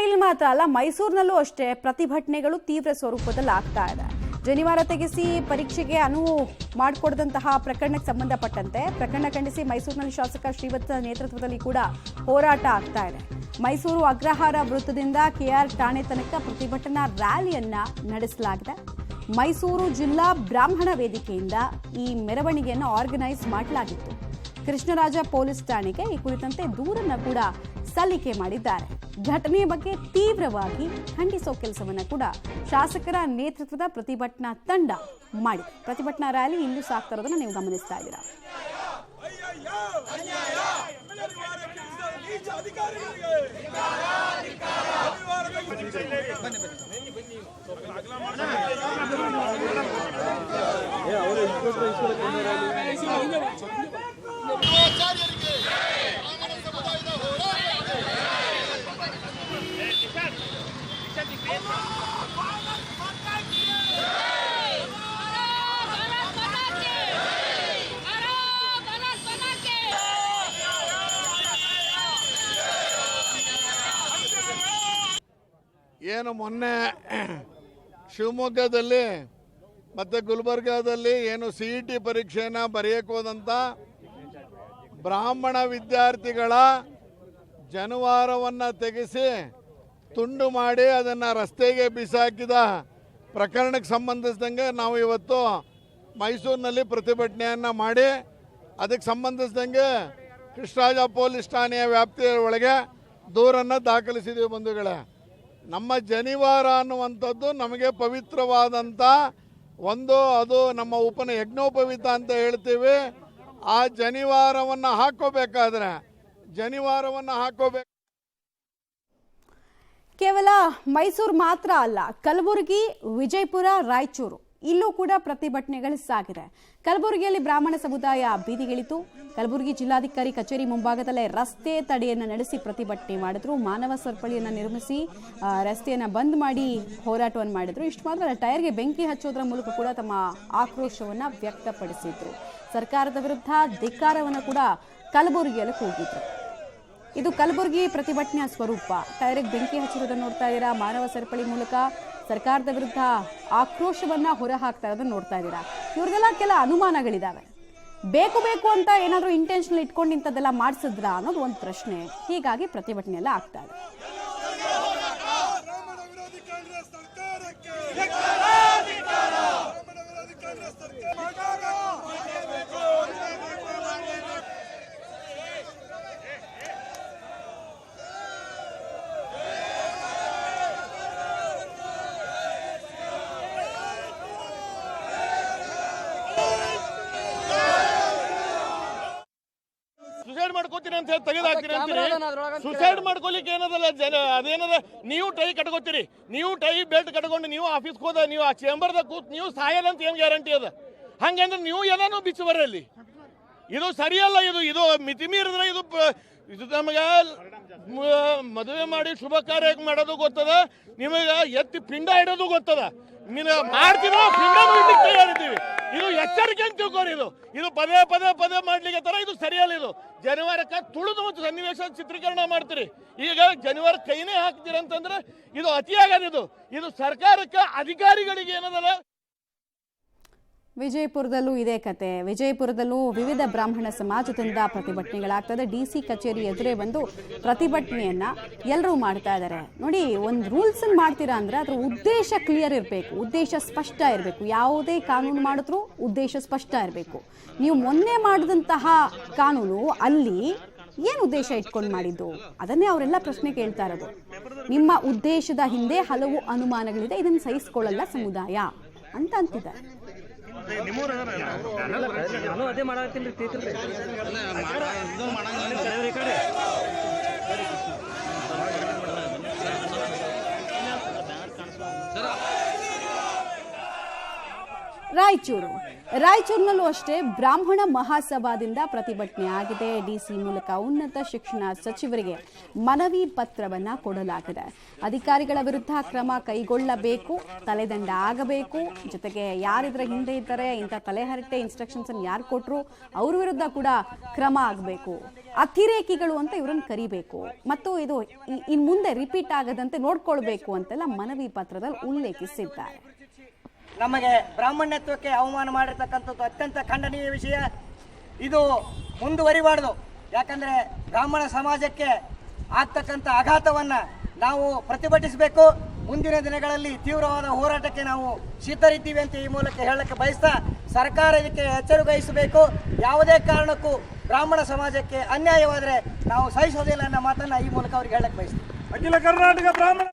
ಇಲ್ಲಿ ಮಾತ್ರ ಅಲ್ಲ, ಮೈಸೂರಿನಲ್ಲೂ ಅಷ್ಟೇ ಪ್ರತಿಭಟನೆಗಳು ತೀವ್ರ ಸ್ವರೂಪದಲ್ಲಿ ಆಗ್ತಾ ಇದೆ. ಜನಿವಾರ ತೆಗೆಸಿ ಪರೀಕ್ಷೆಗೆ ಅನುವು ಮಾಡಿಕೊಡದಂತಹ ಪ್ರಕರಣಕ್ಕೆ ಸಂಬಂಧಪಟ್ಟಂತೆ ಪ್ರಕರಣ ಖಂಡಿಸಿ ಮೈಸೂರಿನಲ್ಲಿ ಶಾಸಕ ಶ್ರೀವತ್ಸ ನೇತೃತ್ವದಲ್ಲಿ ಕೂಡ ಹೋರಾಟ ಆಗ್ತಾ ಇದೆ. ಮೈಸೂರು ಅಗ್ರಹಾರ ವೃತ್ತದಿಂದ ಕೆಆರ್ ಠಾಣೆ ತನಕ ಪ್ರತಿಭಟನಾ ರ್ಯಾಲಿಯನ್ನ ನಡೆಸಲಾಗಿದೆ. ಮೈಸೂರು ಜಿಲ್ಲಾ ಬ್ರಾಹ್ಮಣ ವೇದಿಕೆಯಿಂದ ಈ ಮೆರವಣಿಗೆಯನ್ನು ಆರ್ಗನೈಸ್ ಮಾಡಲಾಗಿತ್ತು. ಕೃಷ್ಣರಾಜ ಪೊಲೀಸ್ ಠಾಣೆಗೆ ಈ ಕುರಿತಂತೆ ದೂರನ್ನು ಕೂಡ ಸಲ್ಲಿಕೆ ಮಾಡಿದ್ದಾರೆ. ಘಟನೆಯ ಬಗ್ಗೆ ತೀವ್ರವಾಗಿ ಖಂಡಿಸೋ ಕೆಲಸವನ್ನು ಕೂಡ ಶಾಸಕರ ನೇತೃತ್ವದ ಪ್ರತಿಭಟನಾ ತಂಡ ಮಾಡಿದೆ. ಪ್ರತಿಭಟನಾ ರ್ಯಾಲಿ ಇಲ್ಲೂ ಸಾಗ್ತಾ ಇರೋದನ್ನ ನೀವು ಗಮನಿಸ್ತಾ ಇದ್ದೀರಾ. ಏನು ಮೊನ್ನೆ ಶಿವಮೊಗ್ಗದಲ್ಲಿ ಮತ್ತು ಗುಲ್ಬರ್ಗಾದಲ್ಲಿ ಏನು CET ಪರೀಕ್ಷೆಯನ್ನು ಬರೆಯಕ್ಕೆ ಹೋದಂಥ ಬ್ರಾಹ್ಮಣ ವಿದ್ಯಾರ್ಥಿಗಳ ಜಾನುವಾರವನ್ನು ತೆಗೆಸಿ ತುಂಡು ಮಾಡಿ ಅದನ್ನು ರಸ್ತೆಗೆ ಬಿಸಾಕಿದ ಪ್ರಕರಣಕ್ಕೆ ಸಂಬಂಧಿಸಿದಂಗೆ ನಾವು ಇವತ್ತು ಮೈಸೂರಿನಲ್ಲಿ ಪ್ರತಿಭಟನೆಯನ್ನು ಮಾಡಿ ಅದಕ್ಕೆ ಸಂಬಂಧಿಸಿದಂಗೆ ಕೃಷ್ಣರಾಜ ಪೊಲೀಸ್ ಠಾಣೆಯ ವ್ಯಾಪ್ತಿಯ ಒಳಗೆ ದೂರನ್ನು ದಾಖಲಿಸಿದ್ದೀವಿ. ಬಂಧುಗಳೇ, ನಮ್ಮ ಜನಿವಾರ ಅನ್ನುವಂಥದ್ದು ನಮಗೆ ಪವಿತ್ರವಾದಂಥ ಅದು ನಮ್ಮ ಯಜ್ಞೋಪವೀತ ಅಂತ ಹೇಳ್ತೀವಿ. ಆ ಜನಿವಾರವನ್ನು ಹಾಕೋಬೇಕಾದ್ರೆ ಕೇವಲ ಮೈಸೂರು ಮಾತ್ರ ಅಲ್ಲ, ಕಲಬುರಗಿ, ವಿಜಯಪುರ, ರಾಯಚೂರು ಇಲ್ಲೂ ಕೂಡ ಪ್ರತಿಭಟನೆಗಳು ಸಾಗಿದೆ. ಕಲಬುರಗಿಯಲ್ಲಿ ಬ್ರಾಹ್ಮಣ ಸಮುದಾಯ ಬೀದಿಗಿಳಿತು. ಕಲಬುರಗಿ ಜಿಲ್ಲಾಧಿಕಾರಿ ಕಚೇರಿ ಮುಂಭಾಗದಲ್ಲೇ ರಸ್ತೆ ತಡೆಯನ್ನು ನಡೆಸಿ ಪ್ರತಿಭಟನೆ ಮಾಡಿದ್ರು. ಮಾನವ ಸರಪಳಿಯನ್ನು ನಿರ್ಮಿಸಿ ರಸ್ತೆಯನ್ನು ಬಂದ್ ಮಾಡಿ ಹೋರಾಟವನ್ನು ಮಾಡಿದ್ರು. ಇಷ್ಟು ಮಾತ್ರ ಟೈರ್ಗೆ ಬೆಂಕಿ ಹಚ್ಚೋದ್ರ ಮೂಲಕ ಕೂಡ ತಮ್ಮ ಆಕ್ರೋಶವನ್ನು ವ್ಯಕ್ತಪಡಿಸಿದ್ರು. ಸರ್ಕಾರದ ವಿರುದ್ಧ ಧಿಕ್ಕಾರವನ್ನು ಕೂಡ ಕಲಬುರಗಿಯಲ್ಲಿ ಕೂಗಿದ್ರು. ಇದು ಕಲಬುರಗಿ ಪ್ರತಿಭಟನೆಯ ಸ್ವರೂಪ. ಟೈರ್ಗೆ ಬೆಂಕಿ ಹಚ್ಚಿರೋದನ್ನು ನೋಡ್ತಾ ಇದ್ದೀರಾ. ಮಾನವ ಸರಪಳಿ ಮೂಲಕ ಸರ್ಕಾರದ ವಿರುದ್ಧ ಆಕ್ರೋಶವನ್ನ ಹೊರಹಾಕ್ತಾ ಇರೋದನ್ನ ನೋಡ್ತಾ ಇದ್ದೀರಾ. ಇವ್ರಿಗೆಲ್ಲ ಕೆಲ ಅನುಮಾನಗಳಿದಾವೆ. ಬೇಕು ಅಂತ ಏನಾದರೂ ಇಂಟೆನ್ಷನಲ್ ಇಟ್ಕೊಂಡು ಇಂಥದ್ದೆಲ್ಲ ಮಾಡಿಸಿದ್ರಾ ಅನ್ನೋದು ಒಂದು ಪ್ರಶ್ನೆ. ಹೀಗಾಗಿ ಪ್ರತಿಭಟನೆ ಎಲ್ಲ ಆಗ್ತಾ ಇದೆ. ಮಾಡ್ಕೋತೀನಿ ಅಂತ ಹೇಳಿ ತೆಗೆದಾಕ್ತೀನಿ ಅಂತೀರಿ. ಸುಸೈಡ್ ಮಾಡ್ಕೊಲಿಕ್ಕೆ ಏನದಲ್ಲ, ಅದೇನದ, ನೀವು ಟೈ ಕಟ್ಕೋತೀರಿ, ನೀವು ಟೈ ಬೆಲ್ಟ್ ಕಟ್ಕೊಂಡು ನೀವು ಆಫೀಸ್ಗೆ ಹೋದ, ನೀವು ಆ ಚೇಂಬರ್ದಾಗ ಕೂತ್ ನೀವು ಸಾಯಲ್ಲ ಅಂತ ಏನು ಗ್ಯಾರಂಟಿ ಅದ? ಹಂಗಂದ್ರೆ ನೀವು ಎಲ್ಲಾನು ಬಿಚ್ಚು ಬರ್ರಲ್ಲಿ. ಇದು ಸರಿಯಲ್ಲ. ಇದು ಮಿತಿ ಮೀರಿದ್ರೆ ಇದು ನಮಗೆ ಮದುವೆ ಮಾಡಿ ಶುಭ ಕಾರ್ಯ ಮಾಡೋದು ಗೊತ್ತದ, ನಿಮಗೆ ಎತ್ತಿ ಪಿಂಡ ಇಡೋದು ಗೊತ್ತದ. ಮಾಡ್ತೀರೋ ಪಿಂಡ ತಯಾರಿದ್ದೀವಿ. ಇದು ಎಚ್ಚರಿಕೆ ಅಂತ ತಿಳ್ಕೋರಿ. ಇದು ಪದೇ ಮಾಡ್ಲಿಕ್ಕೆ ತರ ಇದು ಸರಿಯಲ್ಲ. ಇದು ಜನಿವಾರಕ್ಕೆ ತುಳಿದು ಮತ್ತು ಸನ್ನಿವೇಶ ಚಿತ್ರೀಕರಣ ಮಾಡ್ತೀರಿ. ಈಗ ಜನಿವಾರ ಕೈನೇ ಹಾಕ್ತೀರಂತಂದ್ರೆ ಇದು ಅತಿಯಾಗದು. ಇದು ಸರ್ಕಾರಕ್ಕೆ, ಅಧಿಕಾರಿಗಳಿಗೆ ಏನದಲ್ಲ. ವಿಜಯಪುರದಲ್ಲೂ ಇದೇ ಕತೆ. ವಿಜಯಪುರದಲ್ಲೂ ವಿವಿಧ ಬ್ರಾಹ್ಮಣ ಸಮಾಜದಿಂದ ಪ್ರತಿಭಟನೆಗಳಾಗ್ತದೆ. DC ಕಚೇರಿ ಎದುರೇ ಬಂದು ಪ್ರತಿಭಟನೆಯನ್ನ ಎಲ್ಲರೂ ಮಾಡ್ತಾ ಇದ್ದಾರೆ. ನೋಡಿ, ಒಂದು ರೂಲ್ಸ್ ಮಾಡ್ತೀರಾ ಅಂದ್ರೆ ಅದ್ರ ಉದ್ದೇಶ ಕ್ಲಿಯರ್ ಇರಬೇಕು, ಉದ್ದೇಶ ಸ್ಪಷ್ಟ ಇರಬೇಕು. ಯಾವುದೇ ಕಾನೂನು ಮಾಡಿದ್ರೂ ಉದ್ದೇಶ ಸ್ಪಷ್ಟ ಇರಬೇಕು. ನೀವು ಮೊನ್ನೆ ಮಾಡಿದಂತಹ ಕಾನೂನು ಅಲ್ಲಿ ಏನು ಉದ್ದೇಶ ಇಟ್ಕೊಂಡು ಮಾಡಿದ್ದು ಅದನ್ನೇ ಅವರೆಲ್ಲ ಪ್ರಶ್ನೆ ಕೇಳ್ತಾ ಇರೋದು. ನಿಮ್ಮ ಉದ್ದೇಶದ ಹಿಂದೆ ಹಲವು ಅನುಮಾನಗಳಿದೆ, ಇದನ್ನು ಸಹಿಸಿಕೊಳ್ಳಲ್ಲ ಸಮುದಾಯ ಅಂತ ಅಂತಿದ್ದಾರೆ. ನಾನು ಅದೇ ಮಾಡತ್ತೀನಿ. ರಾಯಚೂರಿನಲ್ಲೂ ಅಷ್ಟೇ ಬ್ರಾಹ್ಮಣ ಮಹಾಸಭಾದಿಂದ ಪ್ರತಿಭಟನೆ ಆಗಿದೆ. ಡಿಸಿ ಮೂಲಕ ಉನ್ನತ ಶಿಕ್ಷಣ ಸಚಿವರಿಗೆ ಮನವಿ ಪತ್ರವನ್ನ ಕೊಡಲಾಗಿದೆ. ಅಧಿಕಾರಿಗಳ ವಿರುದ್ಧ ಕ್ರಮ ಕೈಗೊಳ್ಳಬೇಕು, ತಲೆದಂಡ ಆಗಬೇಕು, ಜೊತೆಗೆ ಯಾರಿದ್ರ ಹಿಂದೆ ಇದ್ದಾರೆ, ಇಂಥ ತಲೆಹರಟೆ ಇನ್ಸ್ಟ್ರಕ್ಷನ್ಸ್ ಅನ್ನು ಯಾರು ಕೊಟ್ಟರು ಅವ್ರ ವಿರುದ್ಧ ಕೂಡ ಕ್ರಮ ಆಗಬೇಕು, ಅತಿರೇಕಿಗಳು ಅಂತ ಇವರನ್ನು ಕರಿಬೇಕು ಮತ್ತು ಇದು ಇನ್ ಮುಂದೆ ರಿಪೀಟ್ ಆಗದಂತೆ ನೋಡ್ಕೊಳ್ಬೇಕು ಅಂತೆಲ್ಲ ಮನವಿ ಪತ್ರದಲ್ಲಿ ಉಲ್ಲೇಖಿಸಿದ್ದಾರೆ. ನಮಗೆ ಬ್ರಾಹ್ಮಣ್ಯತ್ವಕ್ಕೆ ಅವಮಾನ ಮಾಡಿರ್ತಕ್ಕಂಥದ್ದು ಅತ್ಯಂತ ಖಂಡನೀಯ ವಿಷಯ. ಇದು ಮುಂದುವರಿಬಾರ್ದು. ಯಾಕಂದರೆ ಬ್ರಾಹ್ಮಣ ಸಮಾಜಕ್ಕೆ ಆಗ್ತಕ್ಕಂಥ ಆಘಾತವನ್ನು ನಾವು ಪ್ರತಿಭಟಿಸಬೇಕು. ಮುಂದಿನ ದಿನಗಳಲ್ಲಿ ತೀವ್ರವಾದ ಹೋರಾಟಕ್ಕೆ ನಾವು ಸಿದ್ಧರಿದ್ದೀವಿ ಅಂತ ಈ ಮೂಲಕ ಹೇಳಕ್ಕೆ ಬಯಸ್ತಾ ಸರ್ಕಾರ ಇದಕ್ಕೆ ಎಚ್ಚರಿಕೆ ಯಾವುದೇ ಕಾರಣಕ್ಕೂ ಬ್ರಾಹ್ಮಣ ಸಮಾಜಕ್ಕೆ ಅನ್ಯಾಯವಾದರೆ ನಾವು ಸಹಿಸೋದಿಲ್ಲ ಅನ್ನೋ ಮಾತನ್ನು ಈ ಮೂಲಕ ಅವ್ರಿಗೆ ಹೇಳಕ್ಕೆ ಬಯಸ್ತೀವಿ. ಅಖಿಲ ಕರ್ನಾಟಕ ಬ್ರಾಹ್ಮಣ